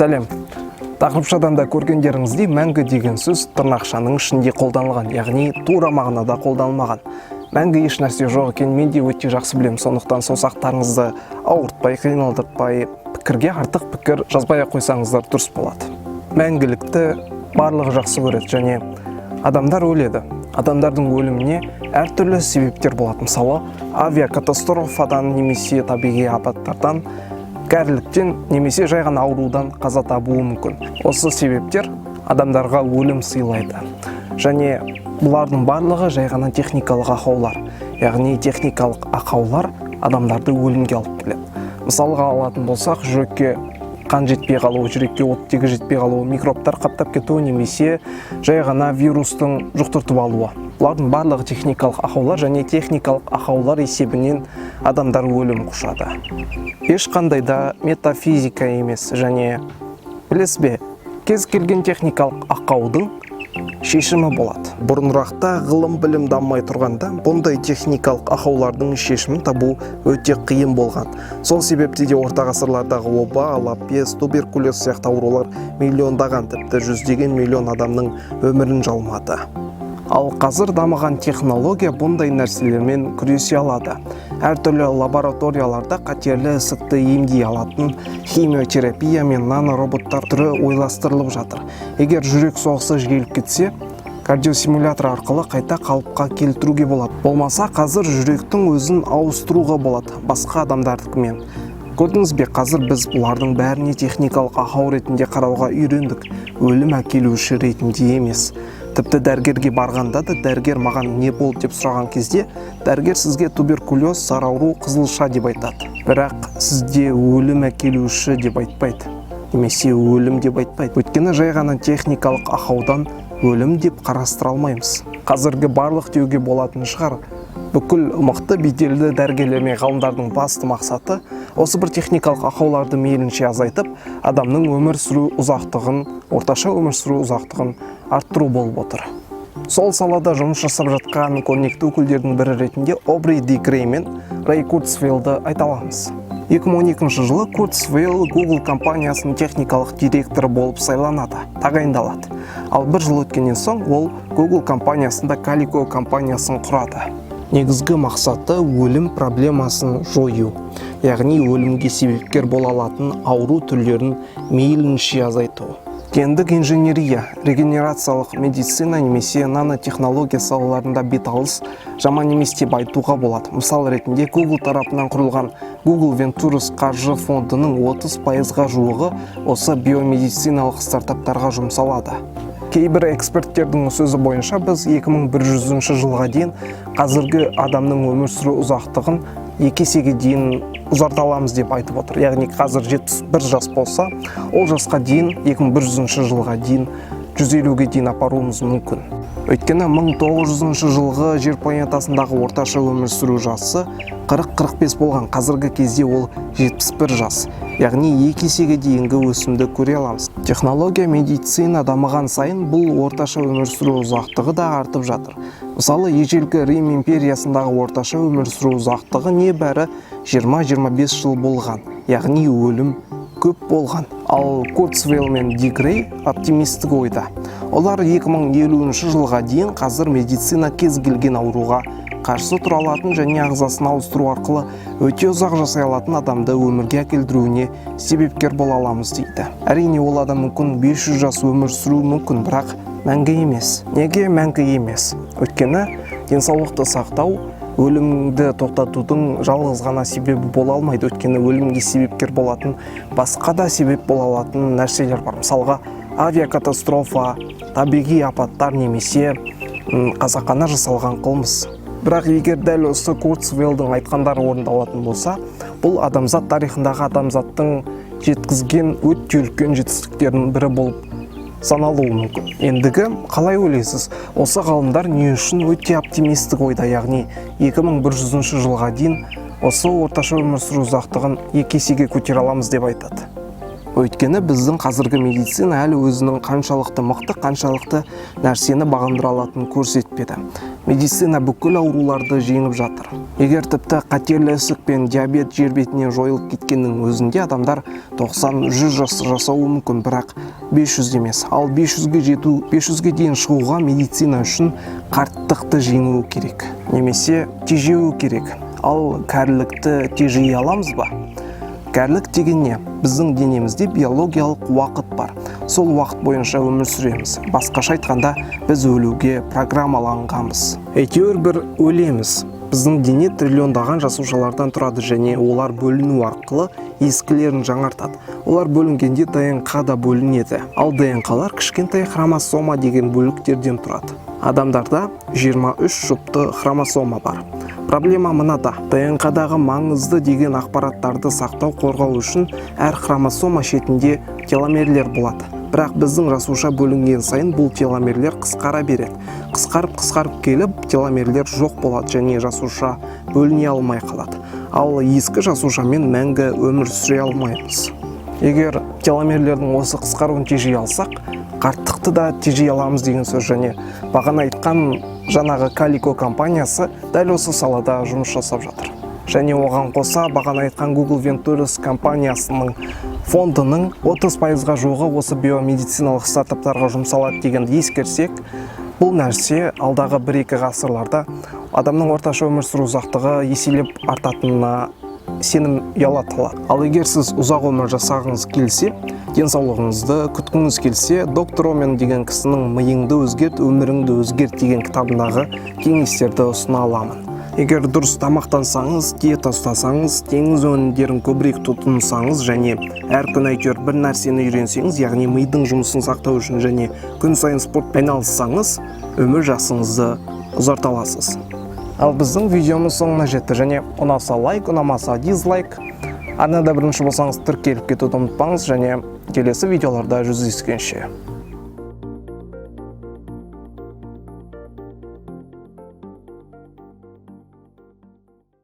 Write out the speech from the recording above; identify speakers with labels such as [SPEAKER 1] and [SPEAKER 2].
[SPEAKER 1] Сәлем. Тақырыпшадан да көргендеріңіздей мәңгі деген сөз тырнақшаның ішінде қолданылған, яғни тура мағынада қолданылмаған. Мәңгі еш нәрсе жоқ екен, мен де өте жақсы білем, сондықтан саусақтарыңызды ауыртпай, қиналдыртпай, пікірге артық пікір жазбай қойсаңыздар дұрыс болады. Мәңгілікті барлығы жақсы көреді және адамдар өледі. Адамдардың өліміне әртүрлі себептер болады. Мысалы, авиакатастрофадан немесе табиғи апаттардан, кәріліктен немесе жай ғана аурудан қаза табуы мүмкін. Осы себептер адамдарға өлім сыйлайды. Және бұлардың барлығы жай ғана техникалық ақаулар. Яғни техникалық ақаулар адамдарды өлімге алып келеді. Мысалға алатын болсақ, жүрекке қан жетпей қалуы, жүрекке оттегі жетпей қалуы, микробтар қаптап кетуі немесе жай ғана вирустың жұқтыртып алуы. Бұлардың барлығы техникалық ақаулар және техникалық ақаулар есебінен адамдар өлім құшады. Ешқандай да метафизика емес және білесіз бе, кез келген техникалық ақаудың шешімі болады. Бұрынырақта ғылым білім дамымай тұрғанда бұндай техникалық ақаулардың шешімін табу өте қиын болған. Сол себепті де орта ғасырлардағы оба, алапес, туберкулез сияқты аурулар миллиондаған, тіпті жүздеген миллион адамның өмірін жалмады. Ал қазір дамыған технология бұндай нәрселермен күресе алады. Әртүрлі лабораторияларда қатерлі ісікті емдей алатын химиотерапия мен нанороботтар түрі ойластырылып жатыр. Егер жүрек соғысы жиіліп кетсе, кардиосимулятор арқылы қайта қалыпқа келтіруге болады. Болмаса, қазір жүректің өзін ауыстыруға болады басқа адамдардыкімен. Көрдіңіз бе, қазір біз бұлардың бәріне техникалық ақау ретінде қарауға үйрендік, өлім әкелуші ретінде емес. Тіпті дәрігерге барғанда да дәрігер маған не болды деп сұраған кезде, дәрігер сізге туберкулез, сарыауру, қызылша деп айтады. Бірақ сізде өлім әкелуші деп айтпайды, немесе өлім деп айтпайды. Өйткені жай ғана техникалық ақаудан өлім деп қарастыра алмаймыз. Қазіргі барлық деуге болатын шығар. Бүкіл мықты беделді дәрігерлер мен ғалымдардың басты мақсаты осы бір техникалық ақауларды мейлінше азайтып, адамның өмір сүру ұзақтығын, орташа өмір сүру ұзақтығын арттыру болып отыр. Сол салада жұмыс жасап жатқан көрнекті өкілдердің бірі ретінде Обри Ди Грей мен Рэй Курцвейлді айта аламыз. 2012 жылы Курцвейл Google компаниясының техникалық директоры болып сайланады, тағайындалады. Ал бір жыл өткеннен соң ол Google компаниясында Calico компаниясын құрады. Негізгі мақсаты өлім проблемасын жою, яғни өлімге себепкер бола алатын ауру түрлерін мейлінше азайту. Гендік инженерия, регенерациялық медицина немесе нанотехнология салаларында беталыс жаман емес деп айтуға болады. Мысал ретінде Google тарапынан құрылған Google Ventures қаржы фондының 30%-ға жуығы осы биомедициналық стартаптарға жұмсалады. Кейбір эксперттердің сөзі бойынша біз 2100 жылға дейін қазіргі адамның өмір сүру ұзақтығын 2 есеге дейін ұзарта аламыз деп айтып отыр. Яғни қазір 71 жас болса, ол жасқа дейін 2100 жылға дейін 150-ге дейін апаруымыз мүмкін. Өйткені 1900 жылғы жер планетасындағы орташа өмір сүру жасы 40-45 болған, қазіргі кезде ол 71 жас. Яғни 2 есеге дейінгі өсімді көре аламыз. Технология, медицина дамыған сайын бұл орташа өмір сүру ұзақтығы да артып жатыр. Мысалы, ежелгі Рим империясындағы орташа өмір сүру ұзақтығы небәрі 20-25 жыл болған, яғни өлім көп болған. Ал Курцвейл мен Ди Грей оптимистік ойда. Олар 2050 жылға дейін қазір медицина кез келген ауруға қарсы тұра алатын және ағзасын ауыстыру арқылы өте ұзақ жасай алатын адамды өмірге әкелдіруіне себепкер бола аламыз дейді. Әрине, ол адам мүмкін 500 жас өмір сүру мүмкін, бірақ мәңгі емес. Неге мәңгі емес? Өйткені денсаулықты сақтау өлімді тоқтатудың жалғыз ғана себебі бола алмайды. Өйткені өлімге себепкер болатын басқа да себеп бола алатын нәрселер бар. Мысалға, авиакатастрофа, табиғи апаттар немесе қасақана жасалған қылмыс. Бірақ егер дәл осы Курцвейлдің айтқандары орындалатын болса, бұл адамзат тарихындағы адамзаттың жеткізген өте үлкен жетістіктерінің бірі болып саналуы мүмкін. Ендігі қалай ойлайсыз? Осы ғалымдар не үшін өте оптимистік ойда, яғни 2100 жылға дейін осы орташа өмір сүру ұзақтығын 2 есеге көтере аламыз деп айтады. Өйткені біздің қазіргі медицина әлі өзінің қаншалықты мықты, қаншалықты нәрсені бағындыра алатынын көрсетпеді. Медицина бүкіл ауруларды жеңіп жатыр. Егер тіпті қатерлі ісік пен диабет жер бетінен жойылып кеткеннің өзінде адамдар 90-100 жас жасауы мүмкін, бірақ 500 емес. Ал 500-ге дейін шығуға медицина үшін қарттықты жеңуі керек, немесе тежеуі керек. Ал кәрілікті тежей аламыз ба? Кәрілік деген не? Біздің денемізде биологиялық уақыт бар. Сол уақыт бойынша өмір сүреміз. Басқаша айтқанда, біз өлуге программаланғанбыз. Әйтеуір бір өлеміз. Біздің дене триллиондаған жасушалардан тұрады және олар бөліну арқылы ескілерін жаңартады. Олар бөлінгенде ДНК да бөлінеді. Ал ДНК-лар кішкентай хромосома деген бөліктерден тұрады. Адамдарда 23 жұпты хромосома бар. Проблема мынада: ДНК-дағы маңызды деген ақпараттарды сақтау, қорғау үшін әр хромосома шетінде теломерлер болады. Бірақ біздің жасуша бөлінген сайын бұл теломерлер қысқара береді. Қысқарып келіп, теломерлер жоқ болады және жасуша бөліне алмай қалады. Ал ескі жасушамен мәңгі өмір сүре алмаймыз. Егер теломерлердің осы қысқаруын тежей алсақ, қарттықты да тежей аламыз деген сөз. Және бағана айтқан жаңағы Calico компаниясы дәл осы салада жұмыс жасап жатыр. Және оған қоса бағана айтқан Google Ventures компаниясының фондының 30%-ға жуығы осы биомедициналық стартаптарға жұмсалады дегенді ескерсек, бұл нәрсе алдағы 1-2 ғасырларда адамның орташа өмір сүру ұзақтығы еселеп артатынына сенім ұялатылады. Ал егер сіз ұзақ өмір жасағыңыз келсе, денсаулығыңызды күткіңіз келсе, доктор Омен деген кісінің «Миыңды өзгерт, өміріңді өзгерт» деген кітабындағы кеңестерді ұсына аламын. Егер дұрыс тамақтансаңыз, диета ұстасаңыз, теңіз өнімдерін көбірек тұтынсаңыз және әр күн әйтеуір бір нәрсені үйренсеңіз, яғни мидың жұмысын сақтау үшін және күн сайын спортпен айналыссаңыз, өмір жасыңызды ұзарта аласыз. Ал біздің видеомыз соңына жетті және ұнаса лайк, ұнамаса дизлайк. Арнада бірінші болсаңыз тіркеліп кетуді ұмытпаңыз және келесі видеоларда жүздескенше.